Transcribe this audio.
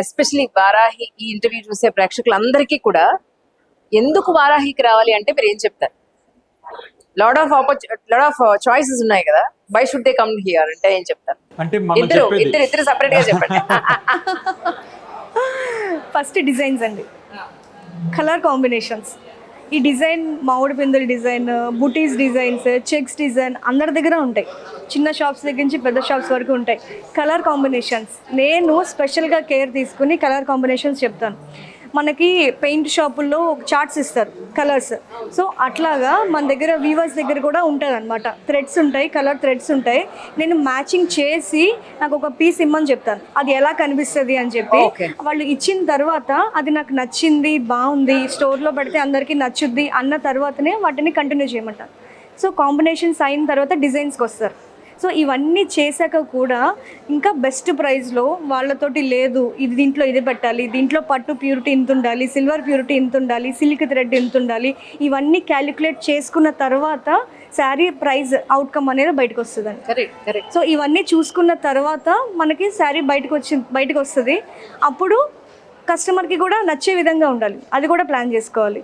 Especially Varahi ఈ interview చూసే ప్రేక్షకులందరికీ కూడా ఎందుకు వారాహికి రావాలి అంటే మీరు ఏం చెప్తారు? లాట్ ఆఫ్ చాయిసెస్ ఉన్నాయి కదా, why should they come here అంటే ఏం చెప్తారు? అంటే మనం ఇద్దరు చెప్పేది ఇద్దరు ఇద్దరు సెపరేట్ గా చెప్పండి. ఫస్ట్ డిజైన్స్ అండి, కలర్ కాంబినేషన్స్. ఈ డిజైన్ మామిడి పిందెల డిజైన్, బుటీస్ డిజైన్స్, చెక్స్ డిజైన్ అందరి దగ్గర ఉంటాయి. చిన్న షాప్స్ దగ్గర నుంచి పెద్ద షాప్స్ వరకు ఉంటాయి. కలర్ కాంబినేషన్స్ నేను స్పెషల్గా కేర్ తీసుకుని కలర్ కాంబినేషన్స్ చెప్తాను. మనకి పెయింట్ షాపుల్లో చార్ట్స్ ఇస్తారు కలర్స్, సో అట్లాగా మన దగ్గర వీవర్స్ దగ్గర కూడా ఉంటుంది అనమాట. థ్రెడ్స్ ఉంటాయి, కలర్ థ్రెడ్స్ ఉంటాయి. నేను మ్యాచింగ్ చేసి నాకు ఒక పీస్ ఇమ్మని చెప్తాను, అది ఎలా కనిపిస్తుంది అని చెప్పి. వాళ్ళు ఇచ్చిన తర్వాత అది నాకు నచ్చింది, బాగుంది, స్టోర్లో పెడితే అందరికీ నచ్చుద్ది అన్న తర్వాతనే వాటిని కంటిన్యూ చేయమంటారు. సో కాంబినేషన్స్ అయిన తర్వాత డిజైన్స్కి వస్తారు. సో ఇవన్నీ చేశాక కూడా ఇంకా బెస్ట్ ప్రైస్లో వాళ్ళతోటి లేదు, ఇది దీంట్లో ఇది పెట్టాలి, దీంట్లో పట్టు ప్యూరిటీ ఇంత ఉండాలి, సిల్వర్ ప్యూరిటీ ఇంత ఉండాలి, సిల్క్ థ్రెడ్ ఇంత ఉండాలి, ఇవన్నీ క్యాలిక్యులేట్ చేసుకున్న తర్వాత శారీ ప్రైస్ అవుట్కమ్ అనేది బయటకు వస్తుందండి. సో ఇవన్నీ చూసుకున్న తర్వాత మనకి శారీ బయటకు వస్తుంది. అప్పుడు కస్టమర్కి కూడా నచ్చే విధంగా ఉండాలి, అది కూడా ప్లాన్ చేసుకోవాలి.